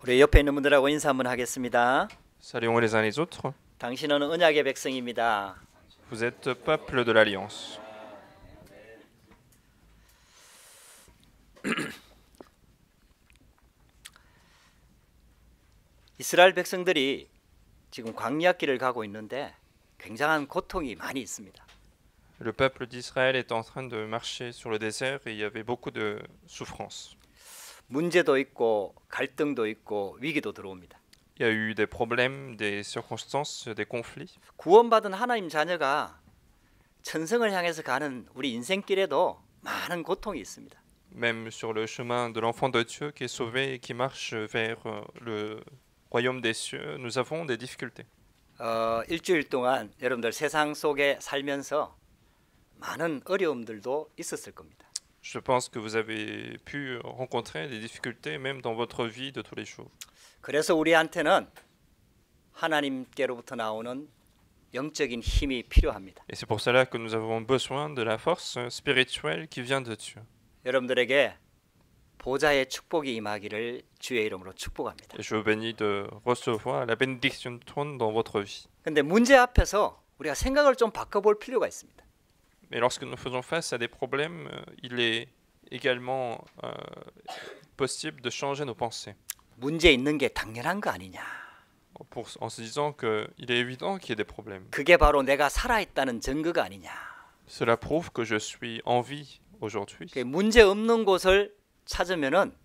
우리 옆에 있는 분들하고 인사 한번 하겠습니다. Saluons les uns les autres. 당신은 언약의 백성입니다. Vous êtes peuple de l'Alliance. 이스라엘 백성들이 지금 광야길을 가고 있는데 굉장한 고통이 많이 있습니다. Le peuple d'Israël est en train de marcher sur le désert et il y avait beaucoup de souffrance. 문제도 있고 갈등도 있고 위기도 들어옵니다. Il y a eu des problèmes, des circonstances, des conflits. 구원받은 하나님 자녀가 천성을 향해서 가는 우리 인생길에도 많은 고통이 있습니다. Même sur le chemin de l'enfant de Dieu qui est sauvé et qui marche vers le royaume des cieux, nous avons des difficultés. 일주일 동안 여러분들 세상 속에 살면서 많은 어려움들도 있었을 겁니다. Je pense que vous avez pu rencontrer des difficultés même dans votre vie de tous les jours. 그래서 우리한테는 하나님께로부터 나오는 영적인 힘이 필요합니다. Et c'est pour cela que nous avons besoin de la force spirituelle qui vient de Dieu. 여러분들에게 보좌의 축복이 임하기를 주의 이름으로 축복합니다. Et je vous bénis de recevoir la bénédiction de trône dans votre vie. 근데 문제 앞에서 우리가 생각을 좀 바꿔볼 필요가 있습니다. Mais lorsque nous faisons face à des problèmes, il est également possible de changer nos pensées. 문제 있는 게 당연한 거 아니냐. En se disant qu'il est évident qu'il y ait des problèmes. 그게 바로 내가 살아있다는 증거가 아니냐. Cela prouve que je suis en vie aujourd'hui. 문제 없는 곳을 찾으면은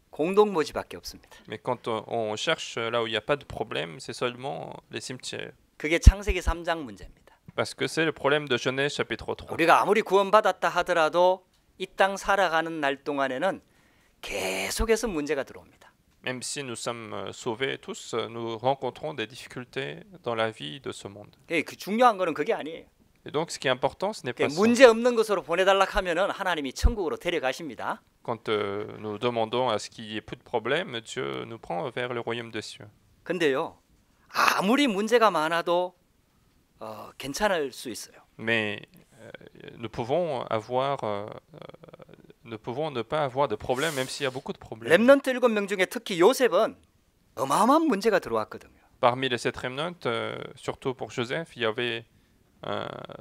공동묘지밖에 없습니다. Mais quand on cherche là où il n'y a pas de problème, c'est seulement les cimetières. 그게 창세기 3장 문제입니다. Parce que c'est le problème de Genèse chapitre 3. 우리가 아무리 구원받았다 하더라도 이 땅 살아가는 날 동안에는 계속해서 문제가 들어옵니다. Même si nous sommes sauvés tous, nous rencontrons des difficultés dans la vie de ce monde. 그 중요한 거는 그게 아니에요. Et donc ce qui est important, ce n'est pas ça. 문제 없는 곳으로 보내달라 하면은 하나님이 천국으로 데려가십니다. Quand nous demandons à ce qu'il y ait plus de problèmes, Dieu nous prend vers le royaume des cieux. 근데요, 아무리 문제가 많아도 괜찮을 수 있어요. Mais nous pouvons ne pas avoir de problème, même s'il y a beaucoup de problèmes. 렘넌트 7명 중에 특히 요셉은 어마어마한 문제가 들어왔거든요. Parmi les 7 remnants, surtout pour Joseph, il y avait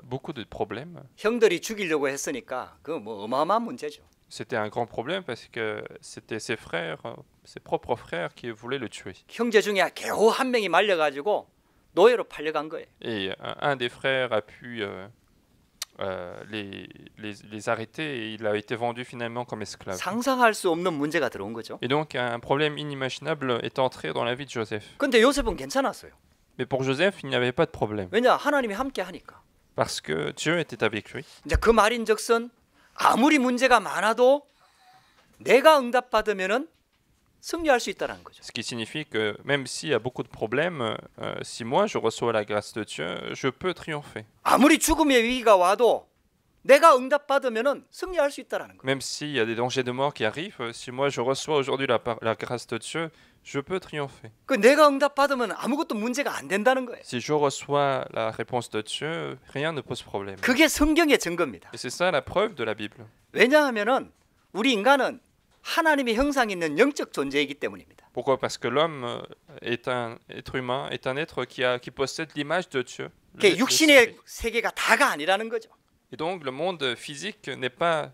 beaucoup de problèmes. 형들이 죽이려고 했으니까 그 뭐 어마어마한 문제죠. C'était un grand problème parce que c'était ses frères, ses propres frères qui voulaient le tuer. 형제 중에 겨우 한 명이 말려가지고 노예로 팔려간 거예요. Et un des frères a pu les arrêter et il a été vendu finalement comme esclave. 상상할 수 없는 문제가 들어온 거죠. Et donc un problème inimaginable est entré dans la vie de Joseph. 근데 요셉은 괜찮았어요. Mais pour Joseph, il n'y avait pas de problème. 왜냐? 하나님이 함께 하니까. Parce que Dieu était avec lui. 이제 그 말인즉슨 아무리 문제가 많아도 내가 응답받으면은 승리할 수 있다는 거죠. Ce qui signifie que même s'il y a beaucoup de problèmes, si moi je reçois la grâce de Dieu, je peux triompher. 아무리 죽음의 위기가 와도 내가 응답받으면은 승리할 수 있다는 거예요. Même s'il y a des dangers de mort qui arrivent, si moi je reçois aujourd'hui la grâce de Dieu, je peux triompher. 그 내가 응답받으면 아무것도 문제가 안 된다는 거예요. Si je reçois la réponse de Dieu, rien ne pose problème. 그게 성경의 증거입니다. Et c'est ça la preuve de la Bible. 왜냐하면은 우리 인간은 하나님의 형상이 있는 영적 존재이기 때문입니다. Pourquoi? Parce que l'homme est un être humain, est un être qui possède l'image de Dieu. 육신의 세계가 다가 아니라는 거죠. Et donc le monde physique n'est pas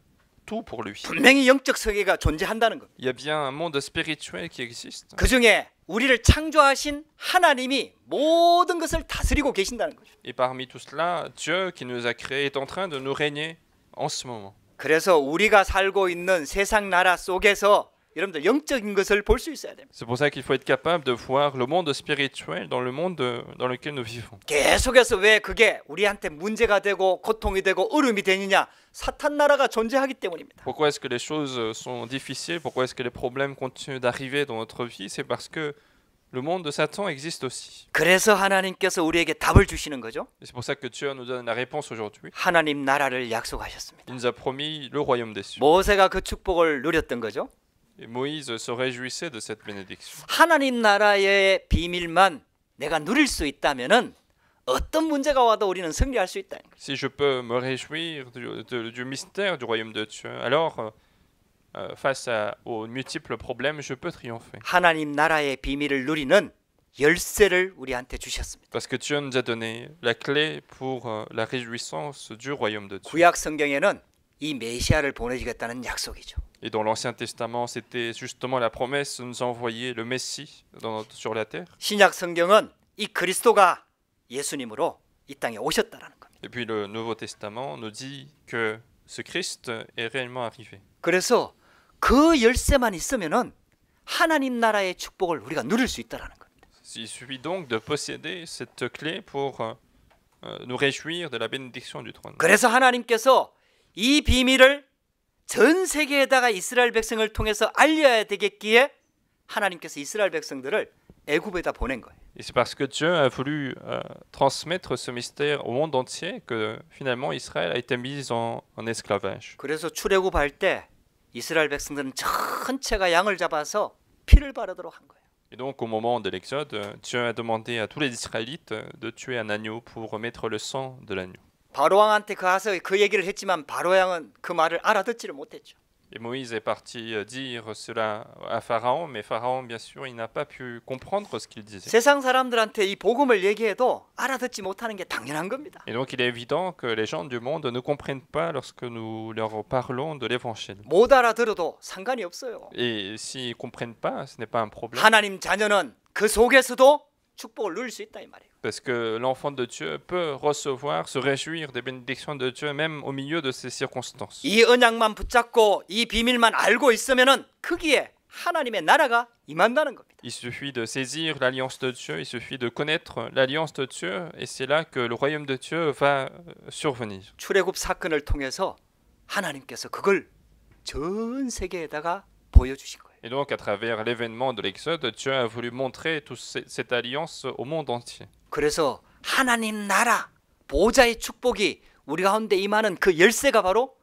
tout pour lui. 분명히 영적 세계가 존재한다는 겁니다. Il y a bien un monde spirituel qui existe. 그 중에 우리를 창조하신 하나님이 모든 것을 다스리고 계신다는 거죠. Et parmi tout cela, Dieu qui nous a créés est en train de nous régner en ce moment. 그래서 우리가 살고 있는 세상 나라 속에서 여러분들 영적인 것을 볼 수 있어야 됩니다. C'est pour ça qu'il faut être capable de voir le monde spirituel dans le monde dans lequel nous vivons. 계속해서 왜 그게 우리한테 문제가 되고 고통이 되고 어려움이 되느냐? 사탄 나라가 존재하기 때문입니다. Pourquoi est-ce que les choses sont difficiles? Pourquoi est-ce que les problèmes continuent d'arriver dans notre vie? C'est parce que le monde de Satan existe aussi. 그래서 하나님께서 우리에게 답을 주시는 거죠. Et c'est pour ça que Dieu nous donne la réponse aujourd'hui. 하나님 나라를 약속하셨습니다. Il nous a promis le royaume des cieux. 모세가 그 축복을 누렸던 거죠. Et Moïse se réjouissait de cette bénédiction. 하나님 나라의 비밀만 내가 누릴 수 있다면은 어떤 문제가 와도 우리는 승리할 수 있다. Si je peux me réjouir du mystère du royaume de Dieu, alors aux multiples problèmes, je peux triompher. 하나님 나라의 비밀을 누리는 열쇠를 우리한테 주셨습니다. Parce que Dieu nous a donné la clé pour la réjouissance du royaume de Dieu. 구약 성경에는 이 메시아를 보내주겠다는 약속이죠. Et dans l'Ancien Testament, c'était justement la promesse de nous envoyer le Messie sur la terre. 신약 성경은 이 그리스도가 예수님으로 이 땅에 오셨다라는 겁니다. Et puis le Nouveau Testament nous dit que ce Christ est réellement arrivé. 그래서 그 열쇠만 있으면은 하나님 나라의 축복을 우리가 누릴 수 있다라는 겁니다. Il suffit donc de posséder cette clé pour nous réjouir de la bénédiction du trône. 그래서 하나님께서 이 비밀을 전 세계에다가 이스라엘 백성을 통해서 알려야 되겠기에 하나님께서 이스라엘 백성들을 애굽에다 보낸 거예요. Et c'est parce que Dieu a voulu transmettre ce mystère au monde entier que finalement Israël a été mis en esclavage. 그래서 출애굽할 때 이스라엘 백성들은 전체가 양을 잡아서 피를 바르도록 한 거예요. Et donc au moment de l'Exode, Dieu a demandé à tous les Israélites de tuer un agneau pour mettre le sang de l'agneau. 바로 왕한테 가서 그 얘기를 했지만 바로 왕은 그 말을 알아듣지를 못했죠. Et Moïse est parti dire cela à Pharaon, mais Pharaon, bien sûr, il n'a pas pu comprendre ce qu'il disait. 세상 사람들한테 이 복음을 얘기해도 알아듣지 못하는 게 당연한 겁니다. Et donc il est évident que les gens du monde ne comprennent pas lorsque nous leur parlons de l'évangile. 못 알아들어도 상관이 없어요. Et s'ils ne comprennent pas, ce n'est pas un problème. 하나님 자녀는 그 속에서도 축복을 누릴 수 있다 이 말이에요. Parce que l'enfant de Dieu peut recevoir, se réjouir des bénédictions de Dieu même au milieu de ces circonstances. 이 언약만 붙잡고 이 비밀만 알고 있으면은 거기에 하나님의 나라가 임한다는 겁니다. Il suffit de saisir l'alliance de Dieu, il suffit de connaître l'alliance de Dieu, et c'est là que le royaume de Dieu va survenir. 출애굽 사건을 통해서 하나님께서 그걸 전 세계에다가 보여주신 거예요. Et donc à travers l'événement de l'Exode, Dieu a voulu montrer toute cette alliance au monde entier. 그래서 하나님 나라 보좌의 축복이 우리 가운데 임하는 그 열쇠가 바로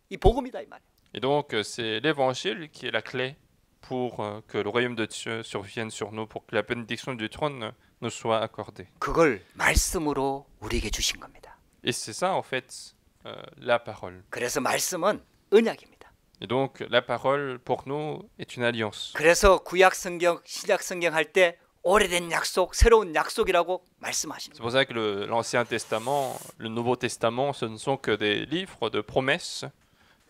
이 복음이다 이 말이에요. Et donc c'est l'évangile qui est la clé pour que le royaume de Dieu survienne sur nous, pour que la bénédiction du trône nous soit accordée. 그걸 말씀으로 우리에게 주신 겁니다. Et c'est ça en fait la parole. 그래서 말씀은 언약입니다. Et donc la parole pour nous est une alliance. 그래서 구약 성경, 신약 성경 할 때 오래된 약속, 새로운 약속이라고 말씀하시는 C'est 거예요. pour ça que l'Ancien Testament, le Nouveau Testament, ce ne sont que des livres de promesses,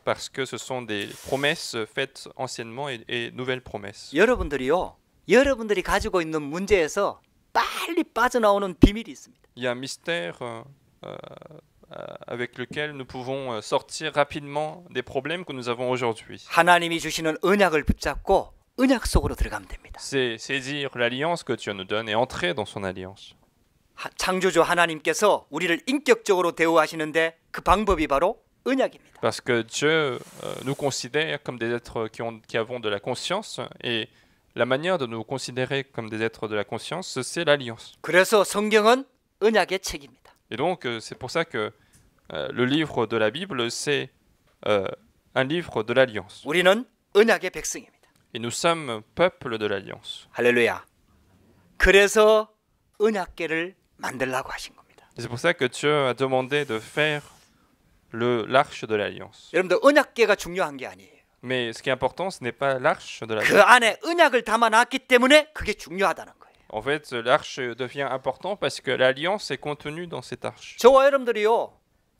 parce que ce sont des promesses faites anciennement et nouvelles promesses. 여러분들이요, 여러분들이 가지고 있는 문제에서 빨리 빠져나오는 비밀이 있습니다. Il y a un mystère avec lequel nous pouvons sortir rapidement des problèmes que nous avons aujourd'hui. 하나님이 주시는 언약을 붙잡고 언약 속으로 들어가면 됩니다. C'est saisir l'alliance que Dieu nous donne et entrer dans son alliance. 창조주 하나님께서 우리를 인격적으로 대우하시는데 그 방법이 바로 언약입니다. Parce que Dieu nous considère comme des êtres qui avons de la conscience, et la manière de nous considérer comme des êtres de la conscience, c'est l'alliance. 그래서 성경은 언약의 책입니다. Et donc c'est pour ça que le livre de la Bible, c'est un livre de l'alliance. 우리는 언약의 백성입니다. Et nous sommes peuple de l'alliance. 할렐루야. 그래서 언약궤를 만들라고 하신 겁니다. Et c'est pour ça que Dieu a demandé de faire l'arche de l'alliance. 여러분들 언약궤가 중요한 게 아니에요. Mais ce qui est important, ce n'est pas l'arche de 그 l'alliance. 안에 언약을 담아놨기 때문에 그게 중요하다는 거예요. En fait, l'arche devient important parce que l'alliance est contenue dans cette arche. 저와 여러분들이요,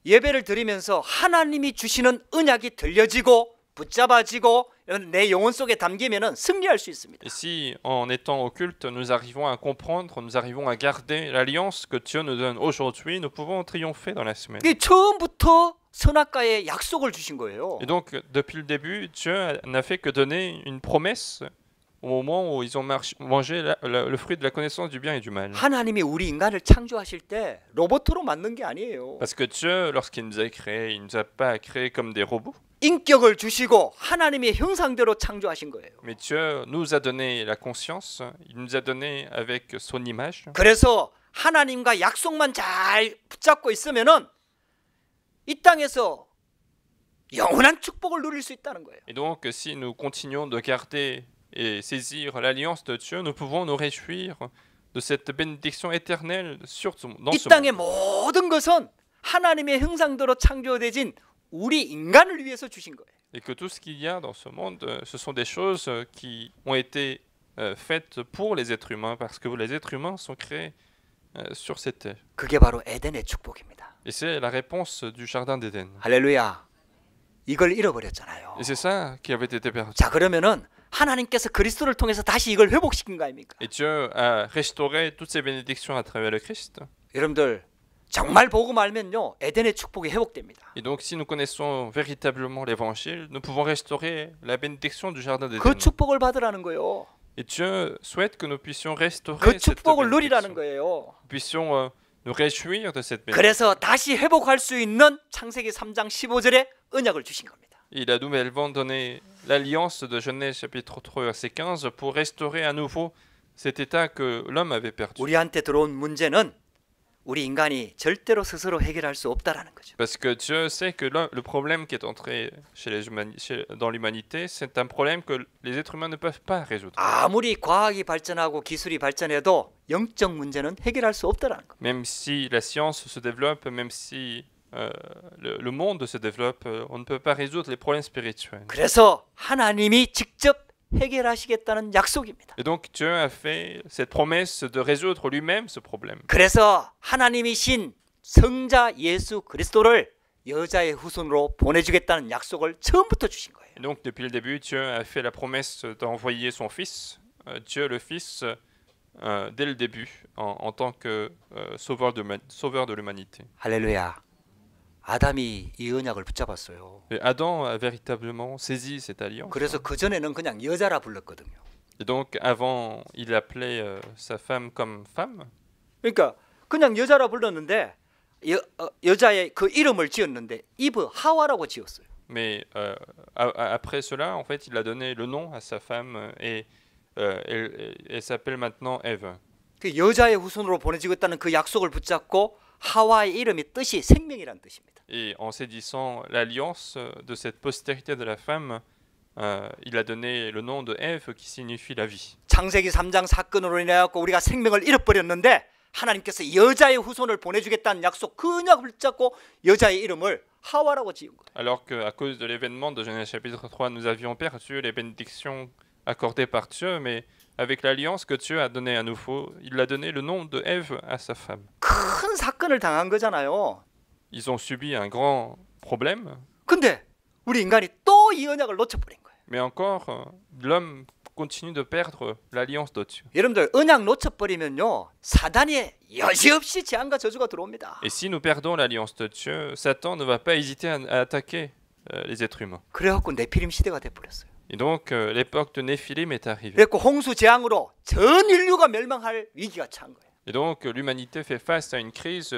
예배를 드리면서 하나님이 주시는 언약이 들려지고 붙잡아지고 내 영혼 속에 담기면은 승리할 수 있습니다. Et si, en étant au culte, nous arrivons à comprendre, nous arrivons à garder l'alliance que Dieu nous donne aujourd'hui, nous pouvons triompher dans la semaine. 이 처음부터 선악과의 약속을 주신 거예요. Et donc, depuis le début, Dieu n'a fait que donner une promesse au moment où ils ont mangé le fruit de la connaissance du bien et du mal. 하나님이 우리 인간을 창조하실 때 로봇으로 만든 게 아니에요. Parce que Dieu, lorsqu'il nous a créés, il ne nous a pas créés comme des robots. 인격을 주시고 하나님의 형상대로 창조하신 거예요. Mais Dieu nous a donné la conscience, il nous a donné avec son image. 그래서 하나님과 약속만 잘 붙잡고 있으면은 이 땅에서 영원한 축복을 누릴 수 있다는 거예요. Et donc, si nous continuons de garder et saisir l'alliance de Dieu, nous pouvons nous réjouir de cette bénédiction éternelle dans 이 ce 땅의 monde. 모든 것은 하나님의 형상대로 창조되진 우리 인간을 위해서 주신 거예요. Et que tout ce qu'il y a dans ce monde, ce sont des choses qui ont été faites pour les êtres humains, parce que les êtres humains sont créés sur cette terre. 그게 바로 에덴의 축복입니다. Et c'est la réponse du jardin d'Éden. 할렐루야. 이걸 잃어버렸잖아요. Et c'est ça qui avait été perdu. 자, 그러면은 하나님께서 그리스도를 통해서 다시 이걸 회복시킨 거 아닙니까? Et Dieu a restauré toutes ces bénédictions à travers le Christ. 여러분들 정말 보고 말면요, 에덴의 축복이 회복됩니다. Et donc, si nous connaissons véritablement l'évangile, nous pouvons restaurer la bénédiction du jardin d'Éden. 그 축복을 받으라는 거예요. Et Dieu souhaite que nous puissions restaurer 그 cette 축복을 누리라는 bénédiction. 거예요. Nous puissions nous réjouir de cette bénédiction. 그래서 다시 회복할 수 있는 창세기 3장 15절에 언약을 주신 겁니다. Il a nouvellement donné l'alliance de Genèse chapitre 3 verset 15 pour restaurer à nouveau cet état que l'homme avait perdu. 우리한테 들어온 문제는 우리 인간이 절대로 스스로 해결할 수 없다라는 거죠. Parce que Dieu sait que le problème qui est entré dans l'humanité, c'est un problème que les êtres humains ne peuvent pas résoudre. 아무리 과학이 발전하고 기술이 발전해도 영적 문제는 해결할 수 없다라는 겁니다. Même si la science se développe, même si le monde se développe, on ne peut pas résoudre les problèmes spirituels. 그래서 하나님이 직접 해결하시겠다는 약속입니다. Et donc Dieu a fait cette promesse de résoudre lui-même ce problème. 그래서 하나님이 신 성자 예수 그리스도를 여자의 후손으로 보내주겠다는 약속을 처음부터 주신 거예요. Et donc depuis le début, Dieu a fait la promesse d'envoyer son Fils, Dieu le Fils, dès le début, en tant que sauveur de l'humanité. 할렐루야. 아담이 이 언약을 붙잡았어요. Et Adam a véritablement saisi cette alliance. 그래서 그 전에는 그냥 여자라 불렀거든요. Et donc avant, il appelait sa femme comme femme. 그러니까 그냥 여자라 불렀는데 여자의 그 이름을 지었는데 이브 하와라고 지었어요. Mais après cela, en fait, il a donné le nom à sa femme et elle s'appelle maintenant Ève. 그 여자의 후손으로 보내주겠다는 그 약속을 붙잡고 하와의 이름이 뜻이 생명이란 뜻입니다. Et en saisissant l'alliance de cette postérité de la femme, il a donné le nom de Ève qui signifie la vie. 창세기 3장 사건으로 인해 갖고 우리가 생명을 잃어버렸는데 하나님께서 여자의 후손을 보내주겠다는 약속 그 언약을 붙잡고 여자의 이름을 하와라고 지은 거예요. Alors qu'à cause de l'événement de Genèse chapitre 3, nous avions perdu les bénédictions accordées par Dieu, mais avec l'alliance que Dieu a donnée à nouveau, il a donné le nom de Ève à sa femme. 큰 사건을 당한 거잖아요. Ils ont subi un grand problème, 근데 우리 인간이 또 이 언약을 놓쳐버린 거예요. mais encore, l'homme continue de perdre l'alliance de Dieu. 여러분들 언약 놓쳐버리면요 사단이 여지없이 재앙과 저주가 들어옵니다. Et si nous perdons l'alliance de Dieu, Satan ne va pas hésiter à attaquer les êtres humains. 그래갖고 네피림 시대가 돼버렸어요. Et donc, l'époque de Néphilim est arrivée. 그래갖고 홍수 재앙으로 전 인류가 멸망할 위기가 처한 거예요. Et donc, l'humanité fait face à une crise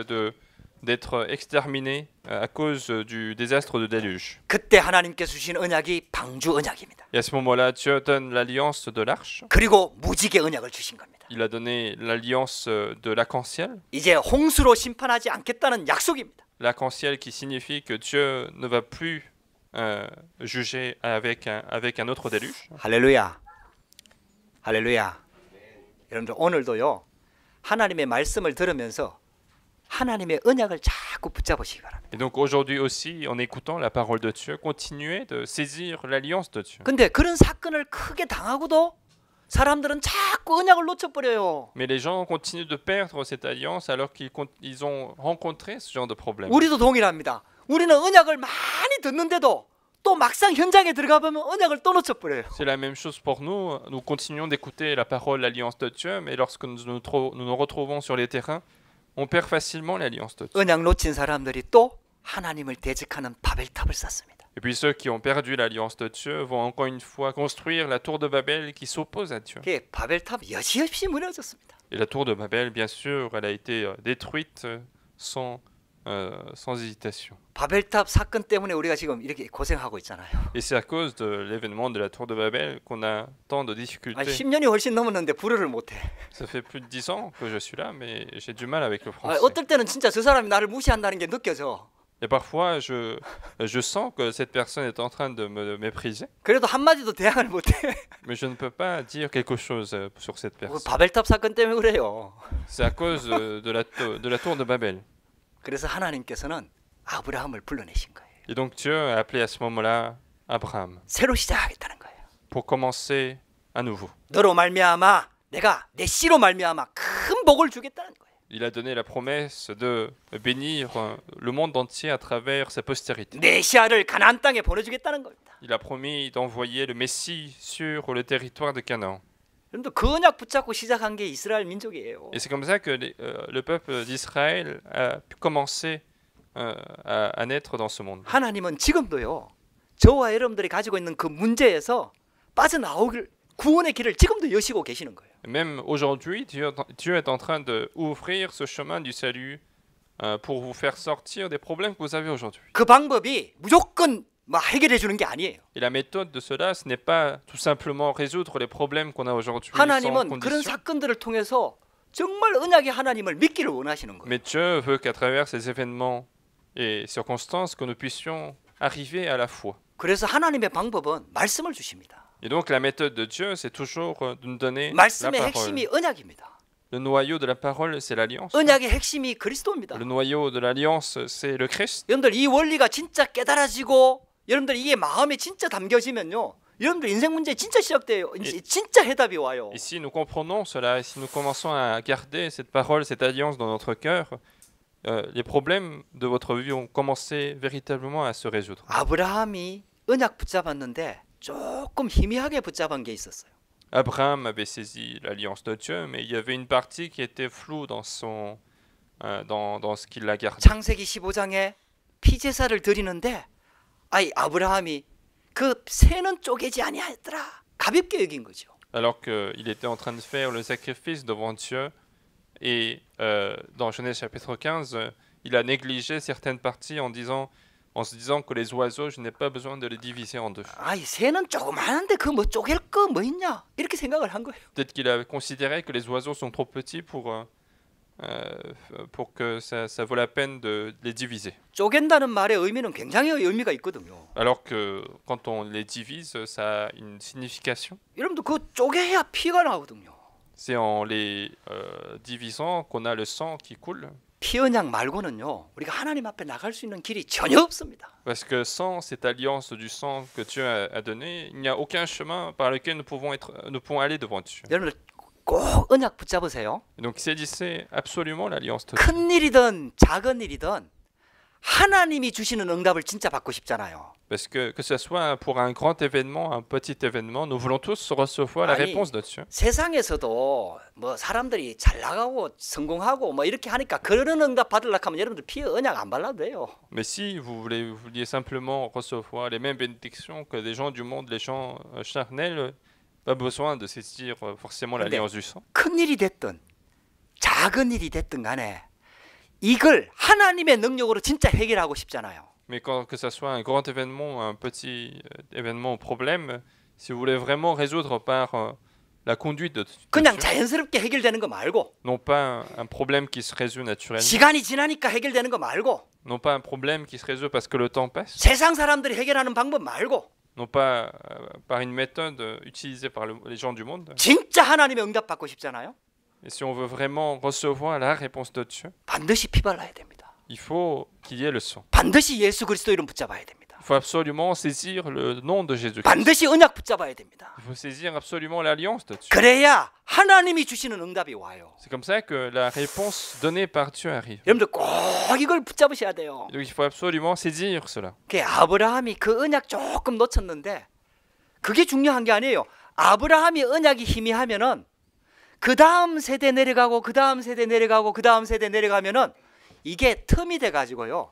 d'être exterminée à cause du désastre de déluge. 그때 하나님께서 주신 언약이 방주 언약입니다. Et à ce moment-là, Dieu donne l'alliance de l'arche. 그리고 무지개 언약을 주신 겁니다. Il a donné l'alliance de l'arc-en-ciel. 이제 홍수로 심판하지 않겠다는 약속입니다. L'arc-en-ciel qui signifie que Dieu ne va plus juger avec un autre déluge. 할렐루야. 할렐루야. 여러분들 오늘도요. 하나님의 말씀을 들으면서 하나님의 언약을 자꾸 붙잡으시기 바랍니다. Et donc aujourd'hui aussi, en écoutant la parole de Dieu, continuez de saisir l'alliance de Dieu. 근데 그런 사건을 크게 당하고도 사람들은 자꾸 언약을 놓쳐버려요. Mais les gens continuent de perdre cette alliance alors qu'ils ont rencontré ce genre de problème. 우리도 동일합니다. 우리는 언약을 많이 듣는데도 또 막상 현장에 들어가 보면 언약을 또 놓쳐버려요. C'est la même chose pour nous. Nous continuons d'écouter la parole, l'alliance de Dieu, mais lorsque nous nous retrouvons sur les terrains, on perd facilement l'alliance de Dieu. 언약 놓친 사람들이 또 하나님을 대적하는 바벨탑을 쌓습니다. Et puis ceux qui ont perdu l'alliance de Dieu vont encore une fois construire la tour de Babel qui s'oppose à Dieu. 그게 바벨탑 여지없이 무너졌습니다. Et la tour de Babel, bien sûr, elle a été détruite sans hésitation. 바벨탑 사건 때문에 우리가 지금 이렇게 고생하고 있잖아요. Et c'est à cause de l'événement de la tour de Babel qu'on a tant de 아니, difficultés. 10년이 훨씬 넘었는데 불어를 못해. Ça fait plus de 10 ans que je suis là, mais j'ai du mal avec le 아, français. 어떨 때는 진짜 저 사람이 나를 무시한다는 게 느껴져. Et parfois, je sens que cette personne est en train de me mépriser, 그래도 한마디도 대항을 못해. mais je ne peux pas dire quelque chose sur cette personne. 바벨탑 사건 때문에 그래요. C'est à cause de la tour de Babel. 그래서 하나님께서는 아브라함을 불러내신 거예요. Et donc Dieu a appelé à ce moment-là Abraham 새로 시작하겠다는 거예요. pour commencer à nouveau. 너로 말미암아 내가 내 씨로 말미암아 큰 복을 주겠다는 거예요. Il a donné la promesse de bénir le monde entier à travers sa postérité. 메시아를 가나안 땅에 보내주겠다는 겁니다. Il a promis d'envoyer le Messie sur le territoire de Canaan. 여러분들 그 언약 붙잡고 시작한 게 이스라엘 민족이에요. Et c'est comme ça que le peuple d'Israël a pu commencer à naître dans ce monde. 하나님은 지금도요. 저와 여러분들이 가지고 있는 그 문제에서 빠져나오길 구원의 길을 지금도 여시고 계시는 거예요. Même aujourd'hui, Dieu est en train d'ouvrir ce chemin du salut pour vous faire sortir des problèmes que vous avez aujourd'hui. 그 방법이 무조건 해결해 주는 게 아니에요. Et la méthode de cela, ce n'est pas tout simplement résoudre les problèmes qu'on a aujourd'hui sans 하나님은 그런 condition. 사건들을 통해서 정말 언약의 하나님을 믿기를 원하시는 거예요. Mais Dieu veut qu'à travers ces événements et circonstances, que nous puissions arriver à la foi. 그래서 하나님의 방법은 말씀을 주십니다. Et donc la méthode de Dieu, c'est toujours de nous donner la 말씀의 parole. 핵심이 언약입니다. Le noyau de la parole, c'est l'alliance. 언약의 핵심이 그리스도입니다. Le noyau de l'alliance, c'est le Christ. 여러분들 이 원리가 진짜 깨달아지고 여러분들 이게 마음에 진짜 담겨지면요. 여러분들 인생 문제 진짜 시작돼요. 진짜 해답이 와요. Et si nous comprenons cela, et si nous commençons à garder cette parole, cette alliance dans notre cœur, les problèmes de votre vie vont commencer véritablement à se résoudre. 아브라함이 언약 붙잡았는데 조금 희미하게 붙잡은 게 있었어요. Abraham avait saisi l'alliance de Dieu, mais il y avait une partie qui était floue dans ce qu'il a gardé. 창세기 15장에 피제사를 드리는데 아브라함이 그 새는 쪼개지 아니하였더라. 가볍게 여긴 거죠. Alors qu'il était en train de faire le sacrifice devant Dieu, et dans Genèse chapitre 15, il a négligé certaines parties en se disant que les oiseaux, je n'ai pas besoin de les diviser en deux. 새는 조그마한데 그 뭐 쪼갤 거 뭐 있냐? 이렇게 생각을 한 거예요. Peut-être qu'il a considéré que les oiseaux sont trop petits pour que ça vaut la peine de les diviser. 쪼갠다는 말의 의미는 굉장히 의미가 있거든요. Alors que quand on les divise, ça a une signification. 여러분들 그 쪼개야 피가 나거든요. C'est en les divisant qu'on a le sang qui coule. 피언약 말고는요. 우리가 하나님 앞에 나갈 수 있는 길이 전혀 없습니다. Parce que sans cette alliance du sang que Dieu a donné, il n'y a aucun chemin par lequel nous pouvons aller devant Dieu. 여러분들 꼭 언약 붙잡으세요. Et donc saisissez absolument l'alliance de Dieu. 큰 일이든 작은 일이든 하나님이 주시는 응답을 진짜 받고 싶잖아요. Parce que ce soit pour un grand événement, un petit événement, nous voulons tous recevoir la réponse de Dieu. 세상에서도 뭐 사람들이 잘 나가고 성공하고 뭐 이렇게 하니까 그런 응답 받으려고 하면 여러분들 피 언약 안 발라도 돼요. Mais si vous vouliez simplement recevoir les mêmes bénédictions que des gens du monde, les gens charnels, pas besoin de saisir forcément l'alliance du sang. 큰 일이 됐든 작은 일이 됐든 간에 이걸 하나님의 능력으로 진짜 해결하고 싶잖아요. Mais que ce soit un grand événement, un petit événement ou problème, si vous voulez vraiment résoudre par la conduite de 그냥 Dieu, 자연스럽게 해결되는 거 말고 non pas un problème qui se résout naturellement, 시간이 지나니까 해결되는 거 말고 non pas un problème qui se résout parce que le temps passe, 세상 사람들이 해결하는 방법 말고 non pas par une méthode utilisée par les gens du monde. 진짜 하나님의 응답 받고 싶잖아요. Et si on veut vraiment recevoir la réponse de Dieu, 반드시 피 발라야 됩니다. il faut qu'il y ait le sang. 반드시 예수 그리스도 이름 붙잡아야 됩니다. Il faut absolument saisir le nom de Jésus-Christ. 반드시 언약 붙잡아야 됩니다. Il faut saisir absolument l'alliance de Dieu. 그래야 하나님이 주시는 응답이 와요. C'est comme ça que la réponse donnée par Dieu arrive. 여러분들 꼭 이걸 붙잡으셔야 돼요. Donc il faut absolument saisir cela. 아브라함이 그 언약 조금 놓쳤는데 그게 중요한 게 아니에요. 아브라함이 언약이 희미하면은 그 다음 세대 내려가고 그 다음 세대 내려가고 그 다음 세대 내려가면은 이게 틈이 돼 가지고요.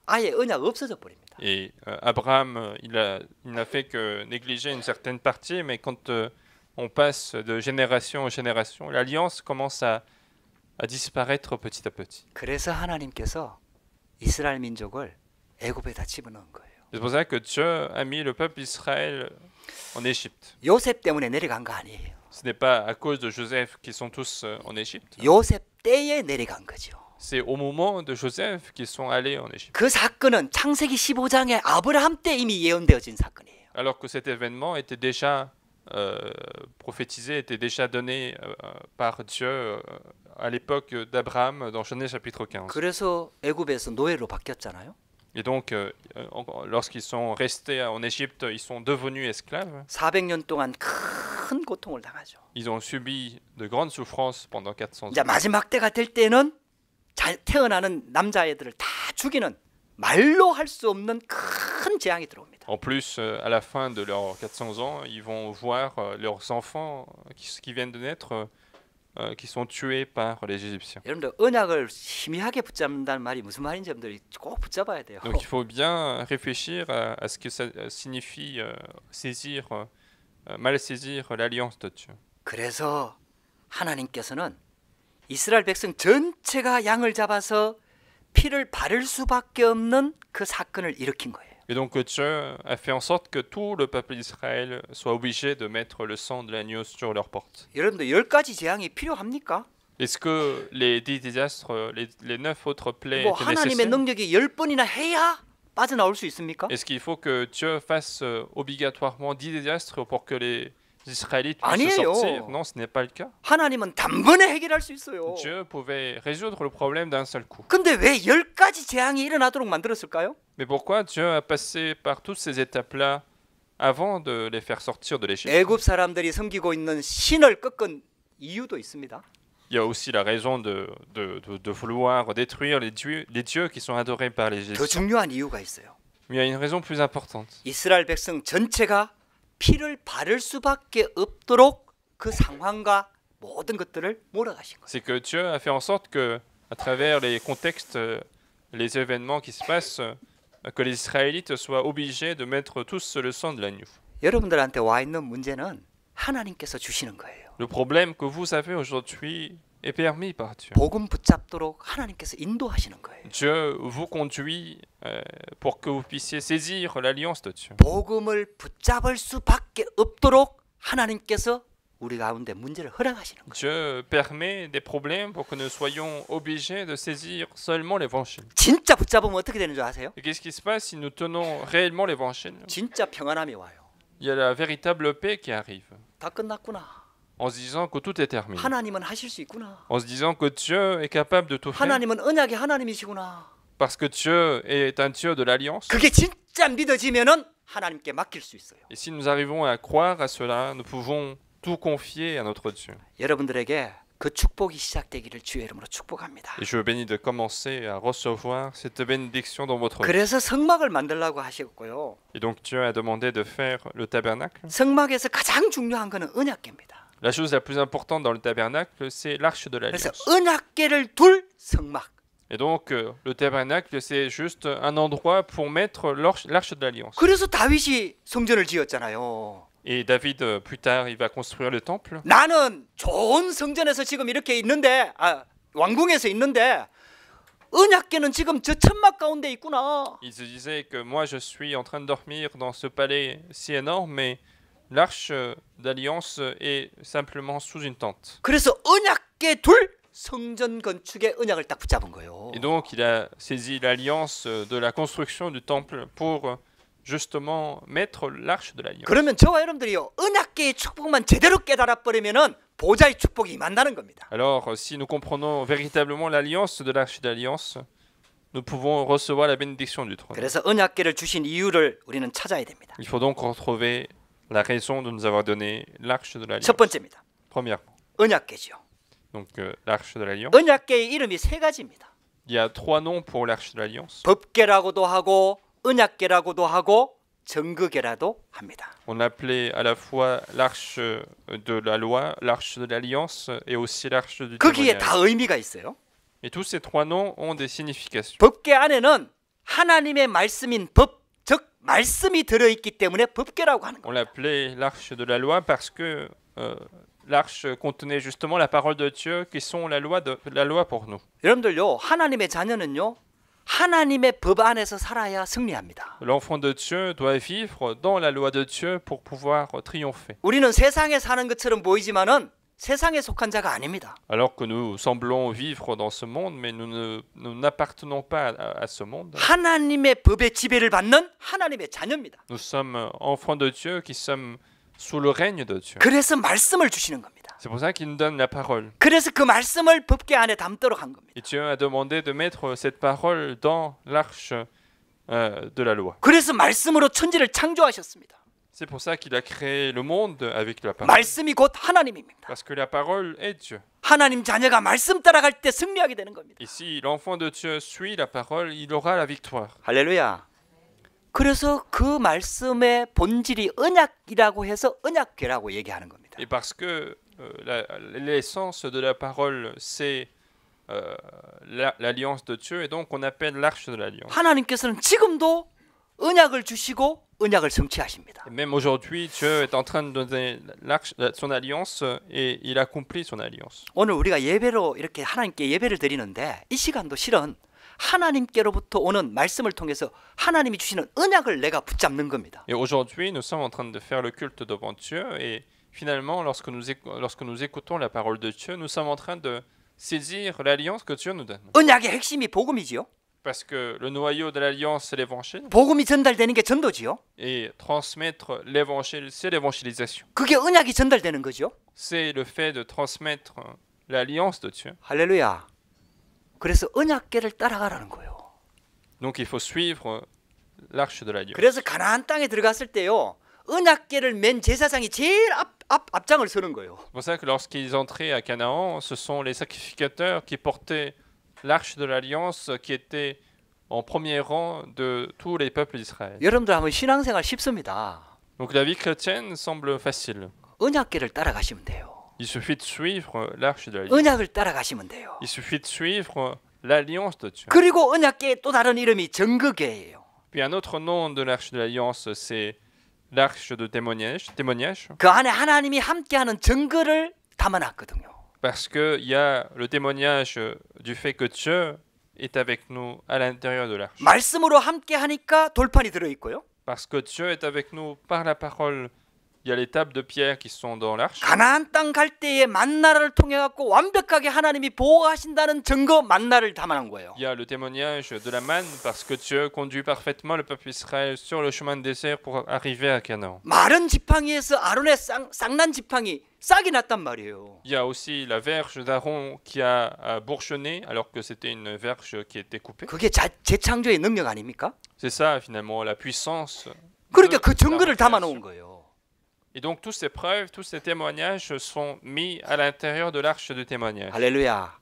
아예 언약 없어져 버립니다. Et Abraham, il n'a fait que négliger une certaine partie, mais quand on passe de génération en génération, l'alliance commence à disparaître petit à petit. 그래서 하나님께서 이스라엘 민족을 애굽에다 집어넣은 거예요. C'est pour ça que Dieu a mis le peuple d'Israël en Égypte. 요셉 때문에 내려간 거 아니에요. Ce n'est pas à cause de Joseph qu'ils sont tous en Égypte. 요셉 때에 내려간 거죠. C'est au moment de Joseph qu'ils sont allés en Égypte. 그 사건은 창세기 15장에 아브라함 때 이미 예언되어진 사건이에요. Alors que cet événement était déjà prophétisé, était déjà donné par Dieu à l'époque d'Abraham dans Genèse chapitre 15. 그래서 애굽에서 노예로 바뀌었잖아요. Et donc, lorsqu'ils sont restés en Égypte, ils sont devenus esclaves. 400년 동안 큰 고통을 당하죠. Ils ont subi de grandes souffrances pendant 400 이제 ans. 마지막 때가 될 때는 태어나는 남자애들을 다 죽이는 말로 할 수 없는 큰 재앙이 들어옵니다. En plus, à la fin de leurs 400 ans, ils vont voir leurs enfants qui viennent de naître qui sont tués par les Égyptiens. 여러분들 언약을 희미하게 붙잡는다는 말이 무슨 말인지 여러분들이 꼭 붙잡아야 돼요. Donc il faut bien réfléchir à ce que ça signifie saisir, mal saisir l'alliance de Dieu. 그래서 하나님께서는 이스라엘 백성 전체가 양을 잡아서 피를 바를 수밖에 없는 그 사건을 일으킨 거예요. Et donc Dieu a fait en sorte que tout le peuple d'Israël soit obligé de mettre le sang de l'agneau sur leurs portes. 여러분들 10가지 재앙이 필요합니까? Est-ce que les 10 désastres, les 9 autres plaies 뭐 étaient 하나님의 nécessaires? 능력이 10번이나 해야 빠져나올 수 있습니까? Est-ce qu'il faut que Dieu fasse obligatoirement 10 désastres pour que les Israélites puissent 아니에요. sortir? Non, ce n'est pas le cas. 하나님은 단번에 해결할 수 있어요. Dieu pouvait résoudre le problème d'un seul coup. 근데 왜 10가지 재앙이 일어나도록 만들었을까요? Mais pourquoi Dieu a passé par toutes ces étapes-là avant de les faire sortir de l'Égypte? 애굽 사람들이 섬기고 있는 신을 꺾은 이유도 있습니다. Il y a aussi la raison de vouloir détruire les dieux qui sont adorés par les 더 Égyptiens. 중요한 이유가 있어요. Mais il y a une raison plus importante. 이스라엘 백성 전체가 피를 바를 수밖에 없도록 그 상황과 모든 것들을 몰아가신 거예요. C'est que Dieu a fait en sorte que, à travers les contextes, les événements qui se passent, que les Israélites soient obligés de mettre tous le sang de l'agneau. 여러분들한테 와 있는 문제는 하나님께서 주시는 거예요. Le problème que vous avez aujourd'hui est permis par Dieu. 복음 붙잡도록 하나님께서 인도하시는 거예요. Dieu vous conduit pour que vous puissiez saisir l'alliance de Dieu. 복음을 붙잡을 수밖에 없도록 하나님께서 우리 가운데 문제를 허락하시는 거예요. Dieu permet des problèmes pour que nous soyons obligés de saisir seulement l'évangile. 진짜 붙잡으면 어떻게 되는 줄 아세요? Et qu'est-ce qui se passe si nous tenons réellement l'évangile? 진짜 평안함이 와요. Il y a la véritable paix qui arrive, 다 끝났구나. en se disant que tout est terminé, 하나님은 하실 수 있구나. en se disant que Dieu est capable de tout faire, 하나님은 언약의 하나님이시구나. parce que Dieu est un Dieu de l'alliance. 그게 진짜 믿어지면은 하나님께 맡길 수 있어요. Et si nous arrivons à croire à cela, nous pouvons tout confier à notre Dieu. 여러분들에게 그 축복이 시작되기를 주의 이름으로 축복합니다. Et je veux bénis de commencer à recevoir cette bénédiction dans votre vie. 그래서 성막을 만들라고 하셨고요. Et donc Dieu a demandé de faire le tabernacle. 성막에서 가장 중요한 거는 언약궤입니다. La chose la plus importante dans le tabernacle, c'est l'arche de 그래서 l'alliance. 언약궤를 둘 성막. Et donc le tabernacle, c'est juste un endroit pour mettre l'arche de l'alliance. 그래서 다윗이 성전을 지었잖아요. Et David, plus tard, il va construire le temple. 나는 좋은 성전에서 지금 이렇게 있는데, 왕궁에서 있는데 언약궤는 지금 저 천막 가운데 있구나. Il se disait que moi, je suis en train de dormir dans ce palais si énorme, mais l'arche d'alliance est simplement sous une tente. 그래서 언약궤 둘 성전 건축의 언약을 딱 붙잡은 거예요. Et donc, il a saisi l'alliance de la construction du temple pour justement mettre l'arche de l'alliance. 그러면 저와 여러분들이요 언약궤의 축복만 제대로 깨달아 버리면은 보좌의 축복이 임한다는 겁니다. Alors, si nous comprenons véritablement l'alliance de l'arche d'alliance, nous pouvons recevoir la bénédiction du trône. 그래서 언약궤를 주신 이유를 우리는 찾아야 됩니다. Il faut donc retrouver la raison de nous avoir donné l'arche de l'alliance. 첫 번째입니다. Premièrement, 언약궤죠. donc l'arche de l'alliance. 언약궤의 이름이 세 가지입니다. Il y a 3 noms pour l'arche de l'alliance. 법궤라고도 하고 언약궤라고도 하고 증거궤라도 합니다. On appelait à la fois l'arche de la loi, l'arche de l'alliance et aussi l'arche du 거기에 témoignage. 다 의미가 있어요. Et tous ces 3 noms ont des significations. 법궤 안에는 하나님의 말씀인 법, 즉 말씀이 들어있기 때문에 법궤라고 하는 On 거예요. l'appelait l'arche de la loi parce que l'arche contenait justement la parole de Dieu qui sont la loi pour nous. 여러분들요 하나님의 자녀는요 하나님의 법 안에서 살아야 승리합니다. L'enfant de Dieu doit vivre dans la loi de Dieu pour pouvoir triompher. 우리는 세상에 사는 것처럼 보이지만은 세상에 속한 자가 아닙니다. Alors que nous semblons vivre dans ce monde, mais nous n'appartenons pas à ce monde. 하나님의 법의 지배를 받는 하나님의 자녀입니다. Nous sommes enfants de Dieu qui sommes sous le règne de Dieu. 그래서 말씀을 주시는 겁니다. C'est pour ça qu'il nous donne la parole. 그래서 그 말씀을 법궤 안에 담도록 한 겁니다. Et Dieu a demandé de mettre cette parole dans l'arche de la loi. 그래서 말씀으로 천지를 창조하셨습니다. C'est pour ça qu'il a créé le monde avec la parole. 말씀이 곧 하나님입니다. Parce que la parole est Dieu. 하나님 자녀가 말씀 따라갈 때 승리하게 되는 겁니다. Et si l'enfant de Dieu suit la parole, il aura la victoire. 할렐루야. 그래서 그 말씀의 본질이 언약이라고 해서 언약궤라고 얘기하는 겁니다. Et parce que l'essence de la parole, c'est l'alliance de Dieu, et donc on appelle l'arche de l'alliance. 하나님께서는 지금도 언약을 주시고 언약을 성취하십니다. Et même aujourd'hui, Dieu est en train de donner son alliance et il accomplit son alliance. 오늘 우리가 예배로 이렇게 하나님께 예배를 드리는데 이 시간도 실은 하나님께로부터 오는 말씀을 통해서 하나님이 주시는 언약을 내가 붙잡는 겁니다. Et aujourd'hui, nous sommes en train de faire le culte devant Dieu et finalement, lorsque nous écoutons la parole de Dieu, nous sommes en train de saisir l'alliance que Dieu nous donne. 언약의 핵심이 복음이지요. Parce que le noyau de l'alliance, c'est l'évangile. 복음이 전달되는 게 전도지요. Et transmettre l'évangile, c'est l'évangélisation. 그게 언약이 전달되는 거죠. C'est le fait de transmettre l'alliance de Dieu. 할렐루야. 그래서 언약궤를 따라가라는 거예요. Donc il faut suivre l'arche de l'alliance. 그래서 가나안 땅에 들어갔을 때요. 언약궤를 맨 제사장이 제일 앞장을 서는 거예요. C'est pour ça que lorsqu'ils entraient à Canaan, ce sont les sacrificateurs qui portaient l'arche de l'alliance qui était en premier rang de tous les peuples d'Israël. 여러분들 한번 신앙생활 쉽습니다. Donc la vie chrétienne semble facile. 언약궤를 따라가시면 돼요. Il suffit de suivre l'arche de l'alliance. 언약을 따라가시면 돼요. Il suffit de suivre l'alliance de Dieu. 그리고 언약궤의 또 다른 이름이 증거궤예요. Puis un autre nom de l'arche de l'alliance, c'est l'arche de témoignage. 그 안에 하나님이 함께하는 증거를 담아놨거든요. Parce qu'il y a le témoignage du fait que Dieu est avec nous à l'intérieur de l'arche. 말씀으로 함께하니까 돌판이 들어있고요. Parce que Dieu est avec nous par la parole. Il y a les tables de pierre qui sont dans l'arche. 가나안 땅 갈 때에 만나를 통해 갖고 완벽하게 하나님이 보호하신다는 증거 만나를 담아놓은 거예요. Il y a le témoignage de la manne parce que Dieu conduit parfaitement le peuple d'Israël sur le chemin de désert pour arriver à Canaan. 마른 지팡이에서 아론의 쌍난 지팡이 싹이 났단 말이에요. Il y a aussi la verge d'Aaron qui a bourgeonné alors que c'était une verge qui était coupée. 그게 재창조의 능력 아닙니까? C'est ça finalement la puissance. 그러니까 그 증거를 담아놓은 거예요. Et donc toutes ces preuves, tous ces témoignages sont mis à l'intérieur de l'arche de témoignage. 할렐루야.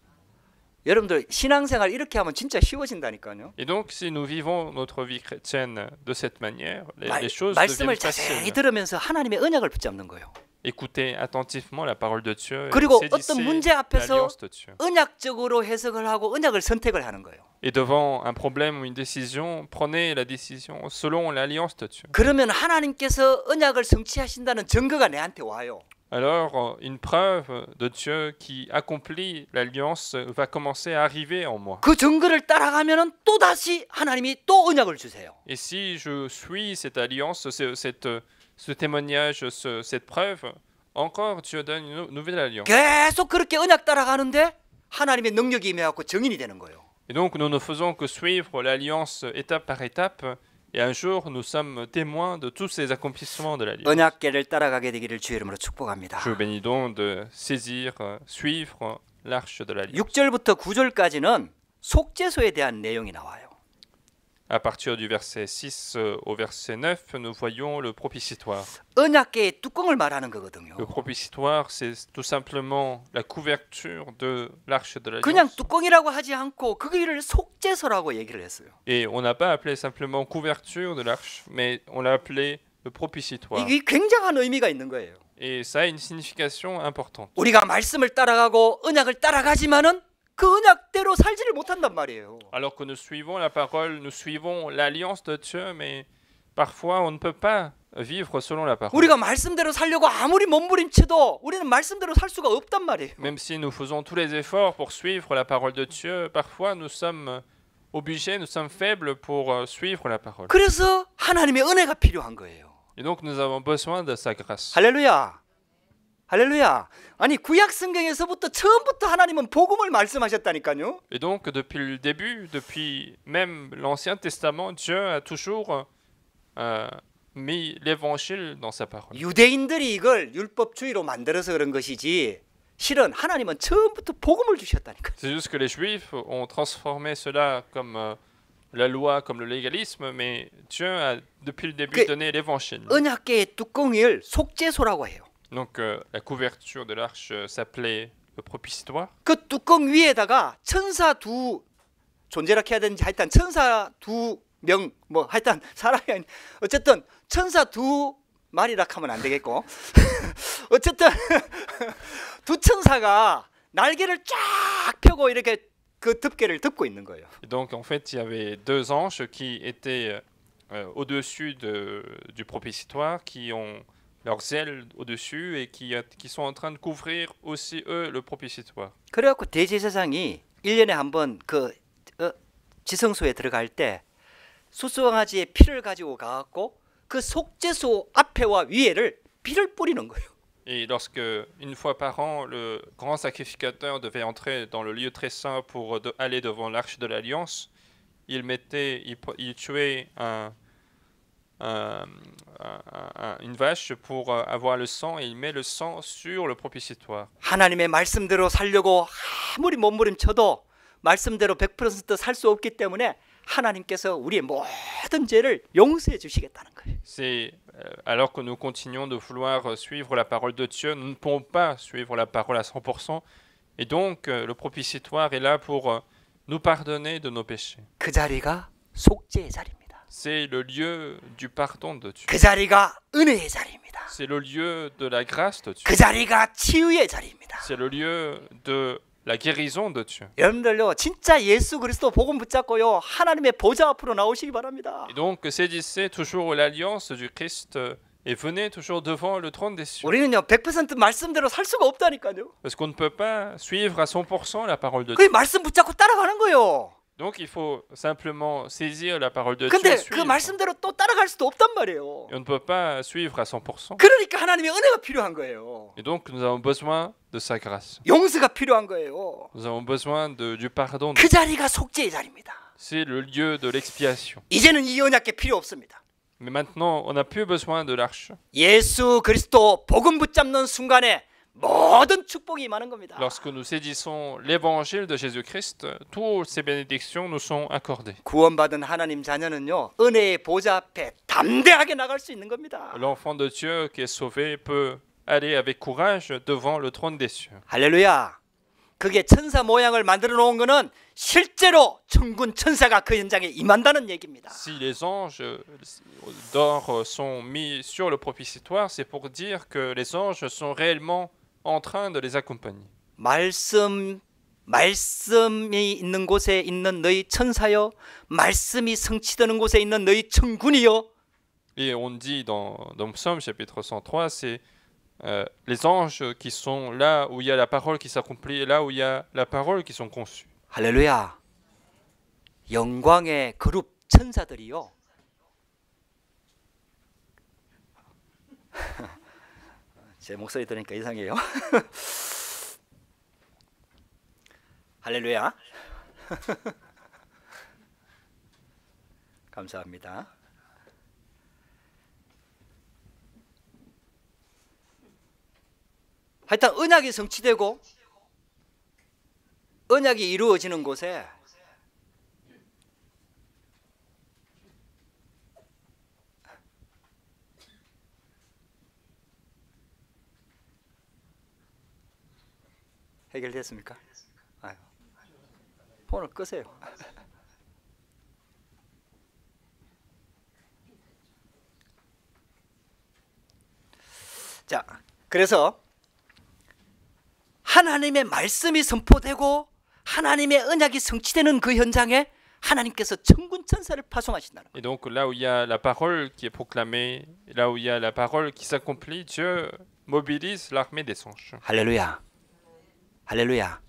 여러분들 신앙생활 이렇게 하면 진짜 쉬워진다니까요. Et donc si nous vivons notre vie chrétienne de cette manière, les choses 말씀을 deviennent 자세히 faciles. 들으면서 하나님의 언약을 붙잡는 거예요. Écoutez attentivement la parole de Dieu 그리고 et 어떤 saisissez 문제 앞에서 l'alliance de Dieu. 언약적으로 해석을 하고 언약을 선택을 하는 거예요. Et devant un problème ou une décision, prenez la décision selon l'alliance de Dieu. 그러면 하나님께서 언약을 성취하신다는 증거가 내한테 와요. Alors, une preuve de Dieu qui accomplit l'alliance va commencer à arriver en moi. 그 증거를 따라가면은 또 다시 하나님이 또 언약을 주세요. Et si je suis cette alliance, ce témoignage, cette preuve, encore Dieu donne une nouvelle alliance. 계속 그렇게 언약 따라가는데 하나님의 능력이 임해갖고 증인이 되는 거예요. Et donc, nous ne faisons que suivre l'alliance étape par étape. Et un jour, nous sommes témoins de tous ces accomplissements de l'alliance. 언약궤를 따라가게 되기를 주의 이름으로 축복합니다. Je vous bénis donc de saisir, suivre l'arche de l'alliance. 6절부터 9절까지는 속죄소에 대한 내용이 나와요. À partir du verset 6 au verset 9, nous voyons le propitiatoire. 언약궤의 뚜껑을 말하는 거거든요. Le propitiatoire, c'est tout simplement la couverture de l'arche de 그냥 l'alliance. 뚜껑이라고 하지 않고 그거를 속죄소라고 얘기를 했어요. Et on n'a pas appelé simplement couverture de l'arche, mais on l'a appelé le propitiatoire. 이게 굉장한 의미가 있는 거예요. Et ça a une signification importante. 우리가 말씀을 따라가고 언약을 따라가지만은 그 언약대로 살지를 못한단 말이에요. Alors que nous suivons la parole, nous suivons l'alliance de Dieu, mais parfois on ne peut pas vivre selon la parole. 우리가 말씀대로 살려고 아무리 몸부림쳐도 우리는 말씀대로 살 수가 없단 말이에요. Même si nous faisons tous les efforts pour suivre la parole de Dieu, parfois nous sommes obligés, nous sommes faibles pour suivre la parole. 그래서 하나님의 은혜가 필요한 거예요. Et donc nous avons besoin de sa grâce. 할렐루야. 할렐루야. 아니 구약 성경에서부터 처음부터 하나님은 복음을 말씀하셨다니까요. Et donc depuis le début, depuis même l'Ancien Testament, Dieu a toujours mis l'évangile dans sa parole. 유대인들이 이걸 율법주의로 만들어서 그런 것이지 실은 하나님은 처음부터 복음을 주셨다니까요. C'est juste que les Juifs ont transformé cela comme la loi comme le légalisme, mais Dieu a depuis le début Que- donné l'évangile. 언약궤의 뚜껑을 속죄소라고 해요. Donc la couverture de l'arche s'appelait le propiciatoire. 그 뚜껑 위에다가 천사 두 존재라 해야 되는지 하여튼 천사 두 명 뭐 하여튼 사람이 아닌 어쨌든 천사 두 마리라 하면 안 되겠고 어쨌든 두 천사가 날개를 쫙 펴고 이렇게 그 덮개를 덮고 있는 거예요. Et donc en fait, il y avait deux anges qui étaient au-dessus du propiciatoire, qui ont leurs ailes au-dessus et qui sont en train de couvrir aussi eux le propiciatoire. 그래갖고 대제사장이 1년에 한번 그 지성소에 들어갈 때 수송아지의 피를 가지고 가갖고 그 속죄소 앞에와 위에를 피를 뿌리는 거예요. Et lorsque, une fois par an, le grand sacrificateur devait entrer dans le lieu très saint pour aller devant l'arche de l'Alliance, il tuait une vache pour avoir le sang et il met le sang sur le propiciatoire. 하나님의 말씀대로 살려고 아무리 몸부림쳐도 말씀대로 100% 살 수 없기 때문에 하나님께서 우리의 모든 죄를 용서해 주시겠다는 거예요. C'est alors que nous continuons de vouloir suivre la parole de Dieu, nous ne pouvons pas suivre la parole à 100%. Et donc, le propiciatoire est là pour nous pardonner de nos péchés. 그 자리가 속죄의 자리입니다. C'est le lieu du pardon de Dieu. 그 자리가 은혜의 자리입니다. C'est le lieu de la grâce de Dieu. 그 자리가 치유의 자리입니다. C'est le lieu de la guérison de Dieu. 여러분들요, 진짜 예수 그리스도 복음 붙잡고요, 하나님의 보좌 앞으로 나오시기 바랍니다. Et donc, saisissez toujours l'alliance du Christ et venez toujours devant le trône des cieux. 우리는요 100% 말씀대로 살 수가 없다니까요. Parce qu'on ne peut pas suivre à 100% la parole de 그 Dieu. 말씀 붙잡고 따라가는 거예요. Donc, il faut simplement saisir la parole de Dieu. 근데 et 그 suivre. 말씀대로 또 따라갈 수도 없단 말이에요. Et on ne peut pas suivre à 100%. 그러니까 하나님의 은혜가 필요한 거예요. Et donc, nous avons besoin de sa grâce. 용서가 필요한 거예요. Nous avons besoin du pardon. 그 자리가 속죄의 자리입니다. C'est le lieu de l'expiation. 이제는 이 언약궤 필요 없습니다. Mais maintenant, on n'a plus besoin de l'arche. 예수 그리스도 복음 붙잡는 순간에 모든 축복이 임하는 겁니다. Lorsque nous saisissons l'évangile de Jésus-Christ, toutes ces bénédictions nous sont accordées. 구원받은 하나님 자녀는요 은혜의 보좌 앞에 담대하게 나갈 수 있는 겁니다. L'enfant de Dieu qui est sauvé peut aller avec courage devant le trône des cieux. 할렐루야. 그게 천사 모양을 만들어 놓은 거는 실제로 천군 천사가 그 현장에 임한다는 얘기입니다. Si les anges d'or sont mis sur le propiciatoire, c'est pour dire que les anges sont réellement en train de les accompagner. 말씀이 있는 곳에 있는 너희 천사여, 말씀이 성취되는 곳에 있는 너희 천군이여. Et on dit dans Psaume chapitre 103, c'est les anges qui sont là où il y a la parole qui s'accomplit et là où il y a la parole qui sont conçues. 할렐루야. 영광의 그룹 천사들이요. 제 목소리 들으니까 이상해요. 할렐루야. 감사합니다. 하여튼 언약이 성취되고 언약이 이루어지는 곳에 해결됐습니까? 아유, 폰을 끄세요. 자, 그래서 하나님의 말씀이 선포되고 하나님의 언약이 성취되는 그 현장에 하나님께서 천군 천사를 파송하신다는 거예요. Et donc là où il y a la parole qui est proclamée, là où il y a la parole qui s'accomplit, Dieu mobilise l'armée des anges. 할렐루야. 할렐루야.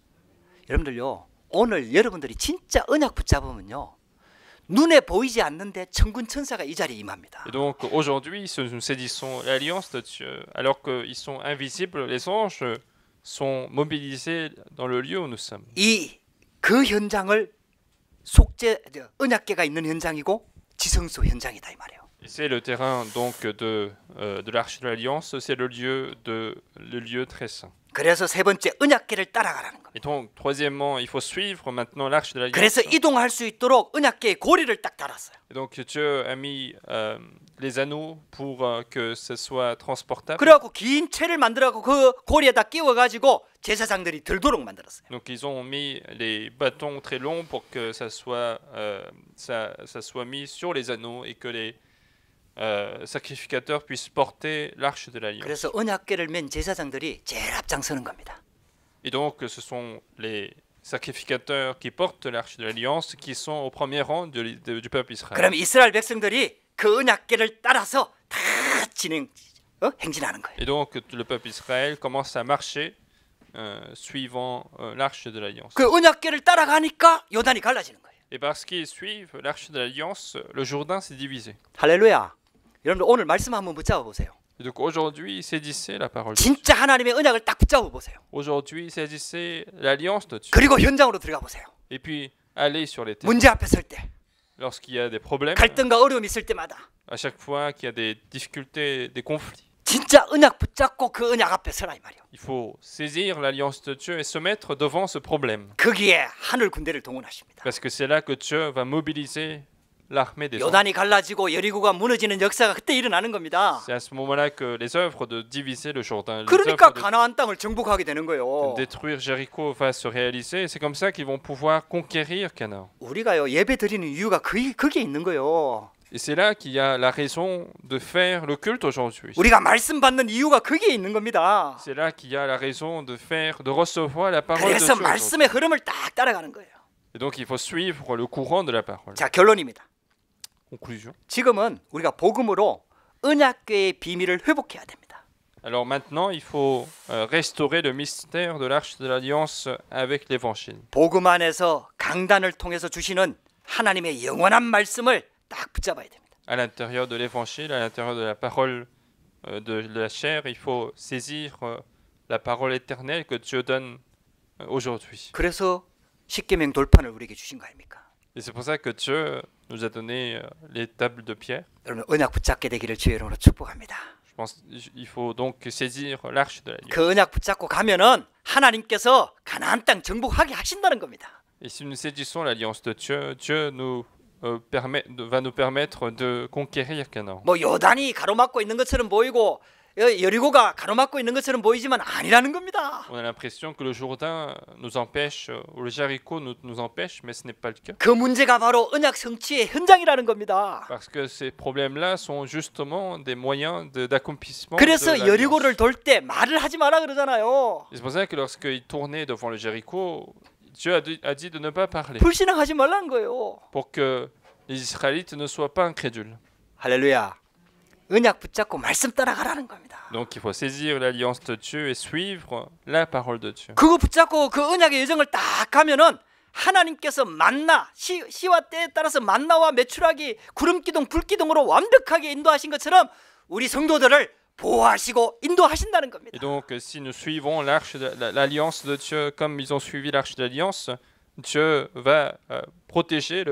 여러분들요, 오늘 여러분들이 진짜 언약 붙잡으면요, 눈에 보이지 않는데 천군 천사가 이 자리에 임합니다. Et donc aujourd'hui, nous saisissons l'alliance de Dieu, alors qu'ils sont invisibles, les anges sont mobilisés dans le lieu où nous sommes. 이 그 현장을 속죄 언약궤가 있는 현장이고 지성소 현장이다 이 말이에요. Et c'est le terrain donc de l'arche de l'alliance, c'est le lieu très saint. 그래서 세 번째 언약궤를 따라가라는 겁니다. Et donc, troisièmement, il faut suivre maintenant l'arche de 그래서 l'Alliance. 이동할 수 있도록 언약궤에 고리를 딱 달았어요. Et donc, Dieu a mis les anneaux pour que ce soit transportable. 그래갖고 긴 채를 만들어갖고 그 고리에다 끼워가지고 제사장들이 들도록 만들었어요. Donc, ils ont mis les bâtons très longs pour que ça soit mis sur les anneaux et que les sacrificateurs puissent porter l'arche de l'Alliance. 그래서 언약궤를 맨 제사장들이 제일 앞장서는 겁니다. Et donc, ce sont les sacrificateurs qui portent l'arche de l'Alliance qui sont au premier rang du peuple Israël. 그럼 이스라엘 백성들이 그 언약궤를 따라서 다 행진하는 거예요. Et donc, le peuple Israël commence à marcher suivant l'arche de l'Alliance. 그 언약궤를 따라가니까 요단이 갈라지는 거예요. Et parce qu'ils suivent l'arche de l'Alliance, le Jourdain s'est divisé. 할렐루야. 여러분들 오늘 말씀 한번 붙잡아 보세요. Et donc aujourd'hui, saisissez la parole de Dieu. 진짜 하나님의 언약을 딱 붙잡아 보세요. Aujourd'hui, saisissez l'alliance de Dieu. 그리고 현장으로 들어가 보세요. Et puis, allez sur les terrains. 문제 앞에 설 때, Lorsqu'il y a des problèmes, 갈등과 어려움이 있을 때마다 à chaque fois qu'il y a des difficultés, des conflits, 진짜 언약 붙잡고 그 언약 앞에 서라 이 말이요. il faut saisir l'alliance de Dieu et se mettre devant ce problème. 거기에 하늘 군대를 동원하십니다. Parce que c'est là que Dieu va mobiliser l'armée des anges. 요단이 갈라지고 여리고가 무너지는 역사가 그때 일어나는 겁니다. C'est à ce moment-là que les œuvres de diviser le Jourdain, les 그러니까 œuvres 가나안 땅을 정복하게 되는 de 거예요. détruire Jéricho va se réaliser. C'est comme ça qu'ils vont pouvoir conquérir Canaan. 우리가요 예배 드리는 이유가 거기에 있는 거예요. Et c'est là qu'il y a la raison de faire le culte aujourd'hui. 우리가 말씀 받는 이유가 거기에 있는 겁니다. C'est là qu'il y a la raison de recevoir la parole de 그래서 Dieu. 말씀의 흐름을 딱 따라가는 거예요. Et donc il faut suivre le courant de la parole. 자, 결론입니다. Conclusion. 지금은 우리가 복음으로 언약궤의 비밀을 회복해야 됩니다. Alors maintenant, il faut restaurer le mystère de l'arche de l'alliance avec l'évangile. 복음 안에서 강단을 통해서 주시는 하나님의 영원한 말씀을 딱 붙잡아야 됩니다. À l'intérieur de l'évangile, à l'intérieur de la parole de la chair, il faut saisir la parole éternelle que Dieu donne aujourd'hui. 그래서 십계명 돌판을 우리에게 주신 거 아닙니까? Et c'est pour ça que Dieu nous a donné les tables de pierre. 여러분 언약 붙잡게 되기를 주의 이름으로 축복합니다. Je pense qu'il faut donc saisir l'arche de l'alliance. 그 언약 붙잡고 가면은 하나님께서 가나안 땅 정복하게 하신다는 겁니다. Et si nous saisissons l'alliance de Dieu, Dieu nous va nous permettre de conquérir Canaan. 뭐 요단이 가로막고 있는 것처럼 보이고 여리고가 가로막고 있는 것처럼 보이지만 아니라는 겁니다. On a l'impression que le Jourdain nous empêche, ou le Jéricho nous empêche, mais ce n'est pas le cas. 그 문제가 바로 언약 성취의 현장이라는 겁니다. Parce que ces problèmes-là sont justement des moyens d'accomplissement. 그래서 de 여리고를 l'alliance. 돌 때 말을 하지 마라 그러잖아요. Et c'est pour ça que lorsqu'il tournait devant le Jéricho, Dieu a dit de ne pas parler, 불신앙하지 말라는 거예요. pour que les Israélites ne soient pas incrédules. 할렐루야. 언약 붙잡고 말씀 따라가라는 겁니다. Donc il faut saisir l'alliance de Dieu et suivre la parole de Dieu. 그거 붙잡고 그 언약의 여정을 딱 가면은 하나님께서 만나 시와 때에 따라서 만나와 메추라기 구름기둥 불기둥으로 완벽하게 인도하신 것처럼 우리 성도들을 보호하시고 인도하신다는 겁니다. Et donc si nous suivons l'alliance de Dieu comme ils ont suivi l'arche de l'alliance, Dieu va protéger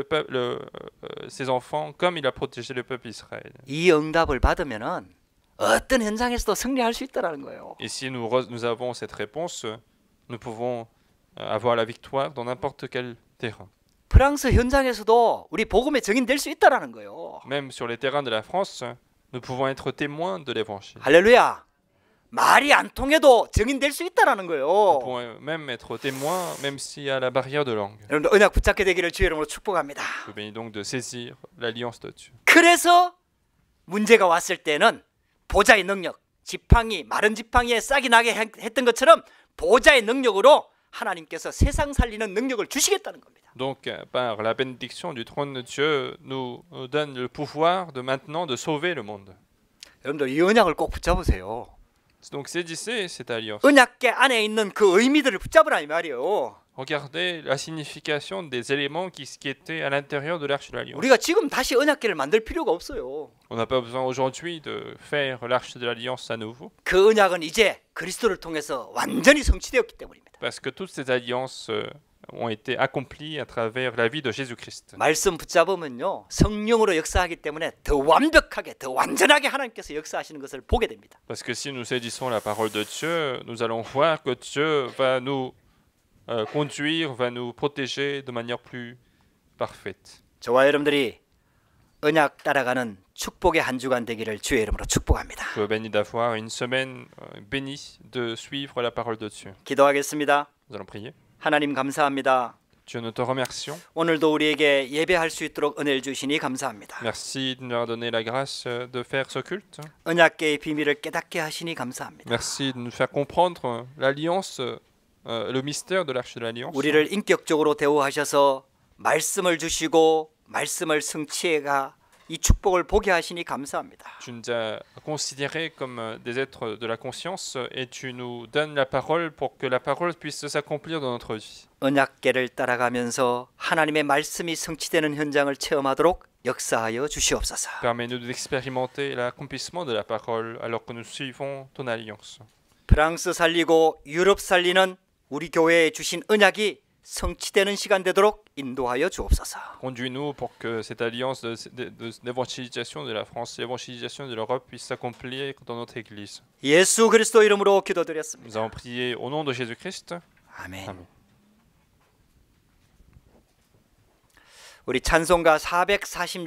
ses enfants comme il a protégé le peuple Israël. 이 응답을 받으면은 어떤 현장에서도 승리할 수 있다라는 거예요. Et si nous avons cette réponse, nous pouvons avoir la victoire dans n'importe quel terrain. 프랑스 현장에서도 우리 복음의 증인될 수 있다라는 거예요. Même sur les terrains de la France, nous pouvons être témoins de l'évangile. 할렐루야. 말이 안 통해도 증인될 수 있다라는 Nous 거예요. pouvons même être témoins, même s'il y a la barrière de langue. 여러분들 언약 붙잡게 되기를 주의 이름으로 축복합니다. Je vous bénis donc de saisir l'alliance de Dieu. 그래서 문제가 왔을 때는 보좌의 능력, 지팡이, 마른 지팡이에 싹이 나게 했던 것처럼 보좌의 능력으로 하나님께서 세상 살리는 능력을 주시겠다는 겁니다. Donc, par la bénédiction du trône de Dieu, nous donne le pouvoir de maintenant de sauver le monde. 여러분들 이 언약을 꼭 붙잡으세요. Donc, saisissez cette alliance. 언약궤 안에 있는 그 의미들을 붙잡으라 이 말이에요. Regardez la signification des éléments qui étaient à l'intérieur de l'arche de l'alliance. 우리가 지금 다시 언약궤를 만들 필요가 없어요. On n'a pas besoin aujourd'hui de faire l'arche de l'alliance à nouveau, 그 언약은 이제 그리스도를 통해서 완전히 성취되었기 때문입니다. parce que toutes ces alliances ont été accomplis à travers la vie de Jésus-Christ. 말씀 붙잡으면요, 성령으로 역사하기 때문에 더 완벽하게, 더 완전하게 하나님께서 역사하시는 것을 보게 됩니다. Parce que si nous saisissons la parole de Dieu, nous allons voir que Dieu va nous conduire, va nous protéger de manière plus parfaite. 저와 여러분들이 언약 따라가는 축복의 한 주간 되기를 주의 이름으로 축복합니다. Je suis béni d'avoir une semaine bénie de suivre la parole de Dieu. 기도하겠습니다. Nous allons prier. 하나님 감사합니다. Dieu, nous te remercions. 오늘도 우리에게 예배할 수 있도록 은혜를 주시니 감사합니다. Merci de nous avoir donné la grâce de faire ce culte. 언약궤의 비밀을 깨닫게 하시니 감사합니다. Merci de nous faire comprendre l'alliance, le mystère de l'arche de l'alliance. 우리를 인격적으로 대우하셔서 말씀을 주시고 말씀을 성취해가 이 축복을 보게 하시니 감사합니다. Tu nous as considérés comme des êtres de la conscience et tu nous donnes la parole pour que la parole puisse s'accomplir dans notre vie. 언약궤를 따라가면서 하나님의 말씀이 성취되는 현장을 체험하도록 역사하여 주시옵소서. Permets-nous d'expérimenter l'accomplissement de la parole alors que nous suivons ton alliance. 프랑스 살리고 유럽 살리는 우리 교회에 주신 언약이 성취되는 시간 되도록 인도하여 주옵소서. Conduis-nous pour que cette alliance de l'évangélisation de la France, l'évangélisation de l'Europe puisse s'accomplir dans notre Église. 예수 그리스도 이름으로 기도드렸습니다. Nous avons prié au nom de Jésus-Christ. 아멘. 아멘. 우리 찬송가 446